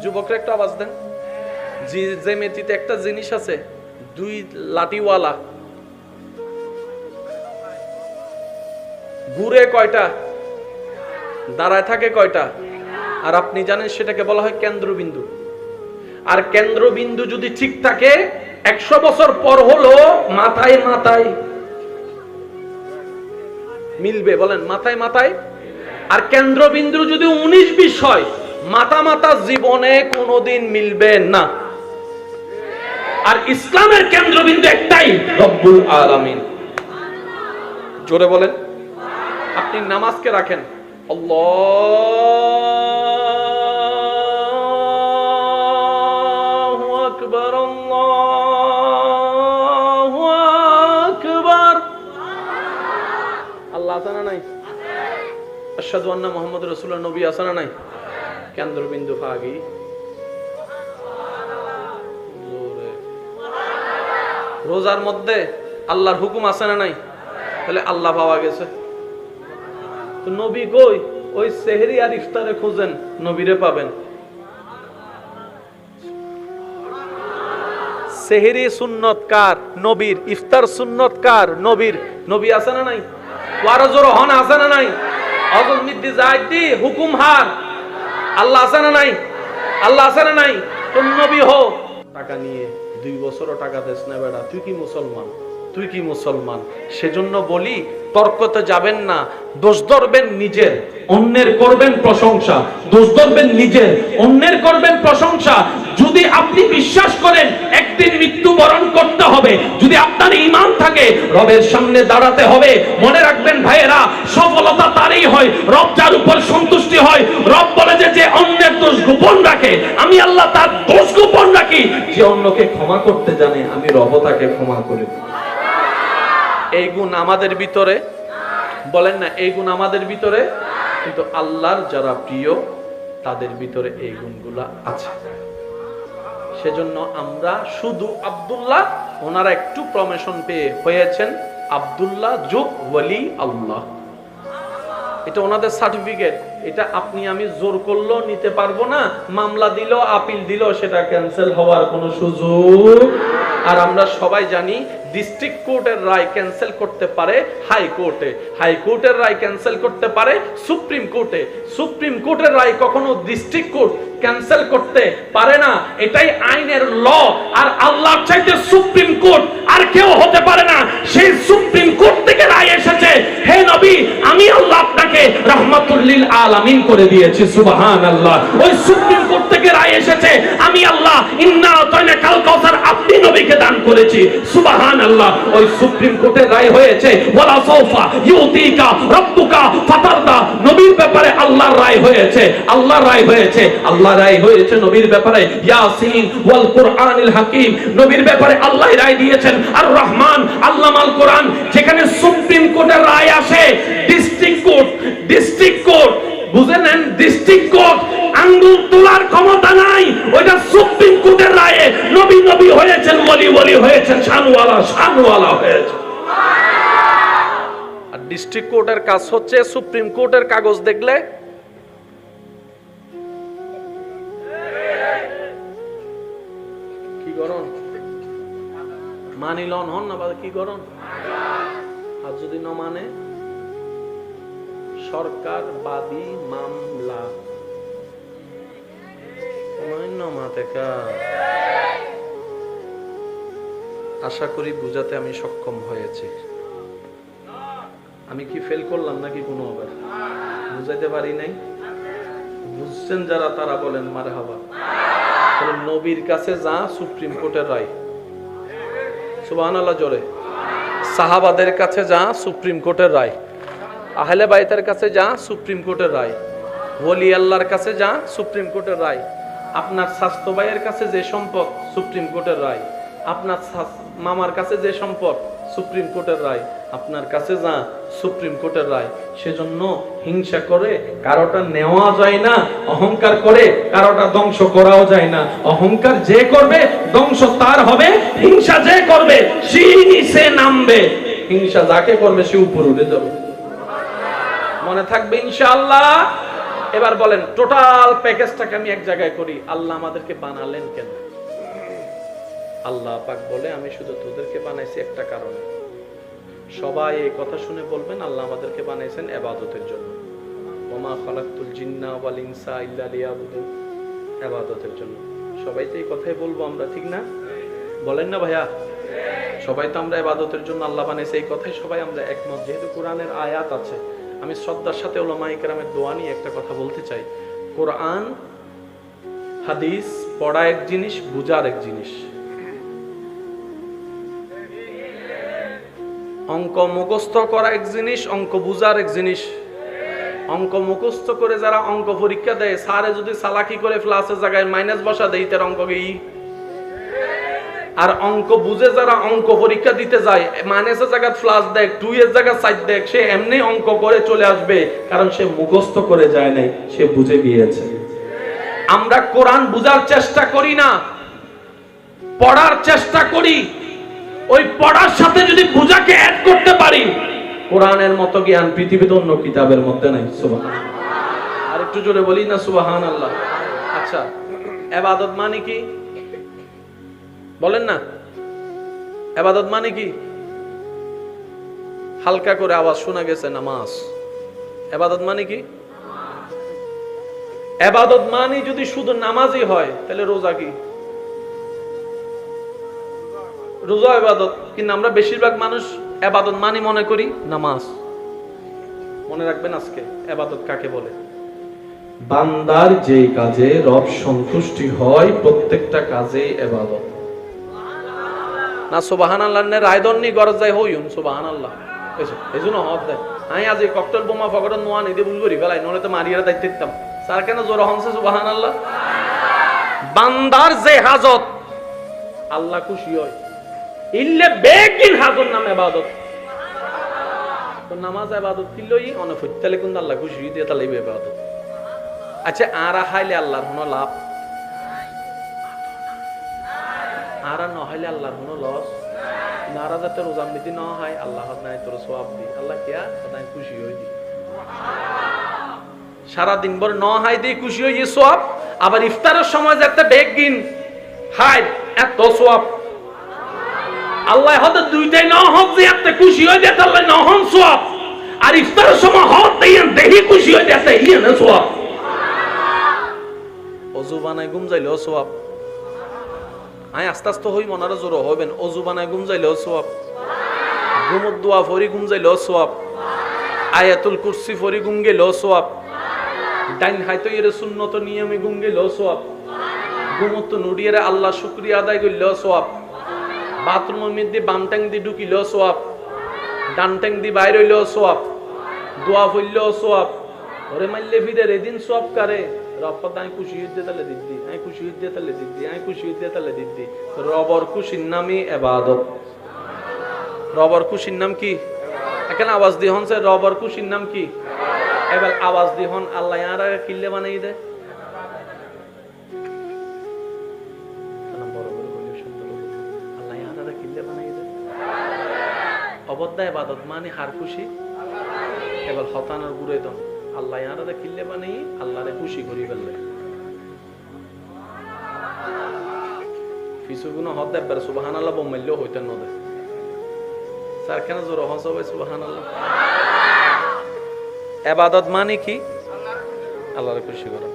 যুবকরা একটু আওয়াজ দেন। জ্যামিতিতে একটা জিনিস আছে, দুই লাঠিওয়ালা, ঘুরে কয়টা, দাঁড়ায় থাকে কয়টা, আর আপনি জানেন সেটাকে বলা হয় কেন্দ্রবিন্দু। আর কেন্দ্রবিন্দু যদি ঠিক থাকে 100 বছর পর হলো মাথায় মাথায় মিলবে। বলেন মাথায় মাথায়। আর কেন্দ্রবিন্দু যদি 19-20 হয় মাথা মাথা জীবনে কোনোদিন মিলবে না। আর ইসলামের কেন্দ্রবিন্দু একটাই, রব্বুল আলামিন। জোরে বলেন। আপনি নামাজকে রাখেন আল্লাহু আকবার, আল্লাহু আকবার। আল্লাহ আছে না নাই? আশহাদু আন্না মুহাম্মাদুর রাসূলুল্লাহ, নবী আছে না নাই? কেন্দ্রবিন্দু পাগি জোরে। রোজার মধ্যে আল্লাহর হুকুম আছে না নাই? তাহলে আল্লাহ পাওয়া গেছে। তো নবী কই? ওই সেহরি আর ইফতারে খুঁজেন, নবীরে পাবেন। সেহরি সুন্নত কার? নবীর। ইফতার সুন্নত কার? নবীর। নবী আছে না নাই? ওয়ারজুর হন আছে না নাই? হযরত মিদ্দি যাইতি হুকুম হার আল্লাহ আছে না নাই? আল্লাহ আছে না নাই? তো নবী হো। টাকা নিয়ে 2 বছরও টাকা দেস না বেটা, তুই কি মুসলমান? তুই কি মুসলমান? সেজন্য বলি তর্কতে যাবেন না, দোষ ধরবেন নিজের, অন্যের করবেন প্রশংসা। দোষ ধরবেন নিজের, অন্যের করবেন প্রশংসা। যদি আপনি বিশ্বাস করেন একদিন মৃত্যুবরণ করতে হবে, যদি আপনার ঈমান থাকে রবের সামনে দাঁড়াতে হবে, মনে রাখবেন ভাইয়েরা, সফলতা তারই হয় রব যার উপর সন্তুষ্টি হয়। রব বলে যে অন্যের দোষ গোপন রাখে, আমি আল্লাহ তার দোষ গোপন রাখি। যে অন্যকে ক্ষমা করতে জানে, আমি রব তাকে ক্ষমা করি। এই গুণ আমাদের ভিতরে, বলেন না এই গুণ আমাদের ভিতরে, কিন্তু আল্লাহর যারা প্রিয় তাদের ভিতরে এই গুণগুলা আছে। সেজন্য আমরা শুধু আব্দুল্লাহ, ওনারা একটু প্রমোশন পেয়ে হয়েছেন আব্দুল্লাহ যোগ ওয়ালি আল্লাহ। এটা ওনাদের সার্টিফিকেট। এটা আপনি আমি জোর করলেও নিতে পারবো না, মামলা দিল, আপিল দিল, সেটা ক্যান্সেল হওয়ার কোনো সুযোগ। আর আমরা সবাই জানি ডিস্ট্রিক্ট কোর্টের রায় ক্যান্সেল করতে পারে হাইকোর্টে, হাইকোর্টের রায় ক্যান্সেল করতে পারে সুপ্রিম কোর্টে, সুপ্রিম কোর্টের রায় কখনো ডিস্ট্রিক্ট কোর্ট ক্যান্সেল করতে পারে না। এটাই আইনের ল। আর আল্লাহর চাইতে সুপ্রিম কোর্ট আর কেউ হতে পারে না। সেই সুপ্রিম কোর্ট থেকে রায় এসেছে, হে নবী আমি আল্লাহ আপনাকে রাহমাতুল লিল আলামিন করে দিয়েছি। সুবহানাল্লাহ। ওই সুপ্রিম কোর্ট থেকে রায় এসেছে, আমি আল্লাহ ইন্না আতাইনা কাল কাউসার আপনি নবীকে দান করেছি। সুবহানাল্লাহ। ওই সুপ্রিম কোর্টের রায় হয়েছে ওয়ালা সাউফা ইউতিকা রাব্বুকা ফাতারদা। নবীর ব্যাপারে আল্লাহর রায় হয়েছে, আল্লাহর রায় হয়েছে, আল্লাহর রায় হয়েছে নবীর ব্যাপারে ইয়াসিন ওয়াল কুরআনিল হাকিম। নবীর ব্যাপারে আল্লাহ রায় দিয়েছেন আর রহমান আল্লামাল কোরআন। যেখানে সুপ্রিম কোর্টের রায় আসে, ডিস্ট্রিক্ট কোর্ট, ডিস্ট্রিক্ট কোর্ট বুঝে নেন, ডিস্ট্রিক্ট কোর্ট আঙ্গুল তোলার ক্ষমতা নাই। ওইটা সুপ্রিম কোর্টের রায়ে নবী নবী হয়েছেন, ওলি ওলি হয়েছেন, শানওয়ালা শানওয়ালা হয়েছেন। আর ডিস্ট্রিক্ট কোর্টের কাজ হচ্ছে সুপ্রিম কোর্টের কাগজ দেখলে কি করুন, মানিলন হন না, কি করুন। আর যদি না মানে সরকার বাদী মামলা আশা করি বুঝাতে আমি সক্ষম হয়েছি। আমি কি ফেল করলাম নাকি কোনো আবার বুঝাইতে পারি নাই? বুঝছেন যারা তারা বলেন মারহাবা। তাহলে নবীর কাছে যা সুপ্রিম কোর্টের রায়, সুবহানাল্লাহ জোরে। সাহাবাদের কাছে যা সুপ্রিম কোর্টের রায়, আহলে বাইতের কাছে যা সুপ্রিম কোর্টের রায়, ওলি আল্লাহর কাছে যা সুপ্রিম কোর্টের রায়। আপনার স্বাস্থ্য ভাইয়ের কাছে যে সম্পদ সুপ্রিম কোর্টের রায়, আপনার মামার কাছে যে সম্পদ সুপ্রিম কোর্টের রায়, আপনার কাছে যা সুপ্রিম কোর্টের রায়। সেজন্য হিংসা করে কারোটা নেওয়া যায় না, অহংকার করে কারোটা ধ্বংস করাও যায় না। অহংকার যে করবে ধ্বংস তার হবে, হিংসা যে করবে সেই নিচে নামবে, হিংসা যাকে করবে সে উপরে উঠে যাবে। মনে থাকবে ইনশাআল্লাহ। এবার বলেন টোটাল প্যাকেজটাকে আমি এক জায়গায় করি, আল্লাহ আমাদেরকে বানালেন কেন? আল্লাহ পাক বলে আমি শুধু তোদেরকে বানাইছি একটা কারণে। সবাই এই কথা শুনে বলবেন আল্লাহ আমাদেরকে বানাইছেন ইবাদতের জন্য। ওমা খালাকতুল জিন্না ওয়াল ইনসা ইল্লা লিয়াবুদুন, ইবাদতের জন্য। সবাই তো এই কথাই বলবো আমরা, ঠিক না? বলেন না ভাইয়া? সবাই তো আমরা ইবাদতের জন্য আল্লাহ বানাইছে, এই কথাই সবাই আমরা একমত। যেহেতু কোরআনের আয়াত আছে, আমি শ্রদ্ধার সাথে উলামায়ে কেরামের দোয়া নিয়ে একটা কথা বলতে চাই। কোরআন হাদিস পড়া এক জিনিস, বুঝার এক জিনিস। অঙ্ক মুখস্থ করা এক জিনিস, অঙ্ক বুঝার এক জিনিস। অঙ্ক মুখস্থ করে যারা অঙ্ক পরীক্ষা দেয়, স্যারে যদি চালাকি করে প্লাসের জায়গায় মাইনাস বসা দেয়, তার অঙ্ক কি? আর অঙ্ক বুঝে যারা অঙ্ক পরীক্ষা দিতে যায়, মাইনাসের জায়গায় প্লাস দেখ, 2 এর জায়গায় 4 দেখ, সে এমনি অঙ্ক করে চলে আসবে, কারণ সে মুখস্থ করে যায় নাই, সে বুঝে গিয়েছে। আমরা কোরআন বুঝার চেষ্টা করি না, পড়ার চেষ্টা করি। ওই পড়ার সাথে যদি বুঝাকে অ্যাড করতে পারি, কোরআনের মতো জ্ঞান পৃথিবীতে অন্য কিতাবের মধ্যে নাই। সুবহানাল্লাহ। আর একটু জোরে বলি না সুবহানাল্লাহ। আচ্ছা, ইবাদত মানে কি বলেন না? ইবাদত মানে কি? হালকা করে আওয়াজ শোনা গেছে, নামাজ। ইবাদত মানে কি? ইবাদত মানে যদি শুধু নামাজই হয় তাহলে রোজা কি? রোজা ইবাদত, কিন্তু আমরা বেশিরভাগ মানুষ ইবাদত মানে মনে করি নামাজ। মনে রাখবেন আজকে ইবাদত কাকে বলে। বান্দার যে কাজে রব সন্তুষ্টি হয় প্রত্যেকটা কাজে ইবাদত। না সুবহানাল্লাহ নে রায়দন নি গরজ যায় হইউন সুবহানাল্লাহ। এজন্য হদ দেয় আই আজ এই ককটেল বোমা ফকড়ন নোয়া নিদে ভুল করি ফেলাই, নলে তো মারিয়ার দায়িত্ব দিতাম। স্যার কেন জোর হনছে সুবহানাল্লাহ। বান্দার যে হাজত আল্লাহ খুশি হয়, ইল্লে বেগিন হাজত নাম ইবাদত। তো নামাজ ইবাদত কিলই অনফুত্তালে কোন আল্লাহ খুশি দিয়ে তাহলে ইবাদত। আচ্ছা, আরা হাইলে আল্লাহর কোনো লাভ, আরা ন হাইলে আল্লাহর কোনো লস। নারা যাতে রোজা মিতি ন হয় আল্লাহ নাই তোর সওয়াব দি, আল্লাহ কিয়া তাই খুশি হই দি। সারা দিন ভর ন হাই দি খুশি হই সওয়াব, আবার ইফতারের সময় যাতে বেগিন হাই এত সওয়াব। আল্লাহ হতে দুইটাই ন হক যে এত খুশি হই দে আল্লাহ ন হন সওয়াব, আর ইফতারের সময় হক দেন দেহি খুশি হই দে ইয়ে না সওয়াব। অজু বানায় ঘুম যাইলেও সওয়াব। আয় আস্তে আস্তে হই মনারা জোর হবেন। অজু বানায় ঘুম যাইলেও সওয়াব, ঘুমত দোয়া ফরি ঘুম যাইলেও সওয়াব, আয়াতুল কুরসি ফরি ঘুম গেলেও সওয়াব, ডাইন হাইতো এর সুন্নত নিয়মে ঘুম গেলেও সওয়াব, ঘুমত নুড়িয়ে আল্লাহ শুকরিয়া আদায় করলেও সওয়াব, বাথরুমের মধ্যে বাম ট্যাং দিয়ে ঢুকিলেও সওয়াব, ডান ট্যাং দিয়ে বাইরে হইলেও সওয়াব, দোয়া ফইলেও সওয়াব। ওরে মাইলে ফিরে এদিন সওয়াব কারে রব্বা তাই খুশি হইতে তাহলে দিদি, আই খুশি হইতে তাহলে দিদি, আই খুশি হইতে তাহলে দিদি। রবর খুশির নামই ইবাদত। রবর খুশির নাম কি? এখানে আওয়াজ দি হন সে রবর খুশির নাম কি? এবার আওয়াজ দি হন আল্লাহ ইয়ারা কিল্লে বানাই দে। আল্লাহ ইয়ারা কিল্লে বানাই দে। অবদ্ধা ইবাদত মানে হার খুশি। এবার হতানোর গুড়ে দন আল্লাহ ইয়ারা কিল্লে বানাই আল্লাহরে খুশি করি ফেললে। ফিসুগুনা হদ দেবার সুবহানাল্লাহ বমাইল হইতেন নদে। স্যার কেন জোর হস হবে সুবহানাল্লাহ। ইবাদত মানে কি? আল্লাহরে খুশি করা।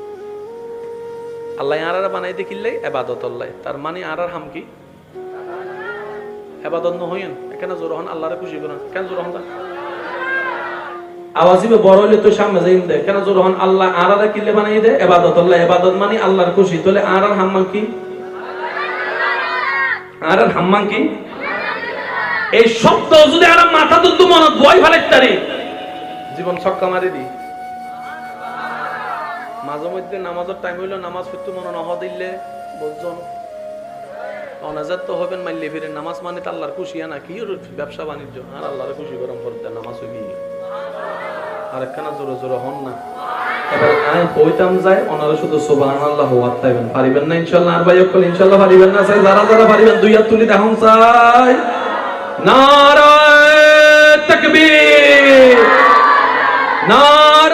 আল্লাহ ইয়ারা বানাই দে কিল্লে ইবাদত আল্লাহ। তার মানে আরার হাম কি? ইবাদত ন হইন। কেন জোর হন আল্লাহরে খুশি করা। কেন জোর হন আওয়াজিবে বড় হইলে তো সামনে যাইন দে। কেন জোর হন আল্লাহ আরারে কিল্লে বানাই দে ইবাদত আল্লাহ। ইবাদত মানে আল্লাহর খুশি। তাহলে আরার হাম্মান কি? আরার হাম্মান কি? এই শব্দ যদি আর মাথা তো মনে বই ফেলাইতারে জীবন ছক্কা মারি দি। মাঝে মধ্যে নামাজের টাইম হইলো নামাজ পড়তে মনে না দিলে বুঝজন অনাজাত তো হবেন মাইলে ফিরে। নামাজ মানে তো আল্লাহর খুশি না কি ব্যবসা বাণিজ্য আর আল্লাহর খুশি গরম করতে নামাজ হইবি। আর একখানা জোরে জোরে হন না। এবার আয় বইতাম যায় ওনারা শুধু সুবহানাল্লাহ ওয়াত তাইবেন। পারিবেন না ইনশাআল্লাহ? আর ভাই অকল ইনশাআল্লাহ পারিবেন না? যারা যারা পারিবেন দুই হাত তুলি দেখান চাই। নারায়ে তাকবীর।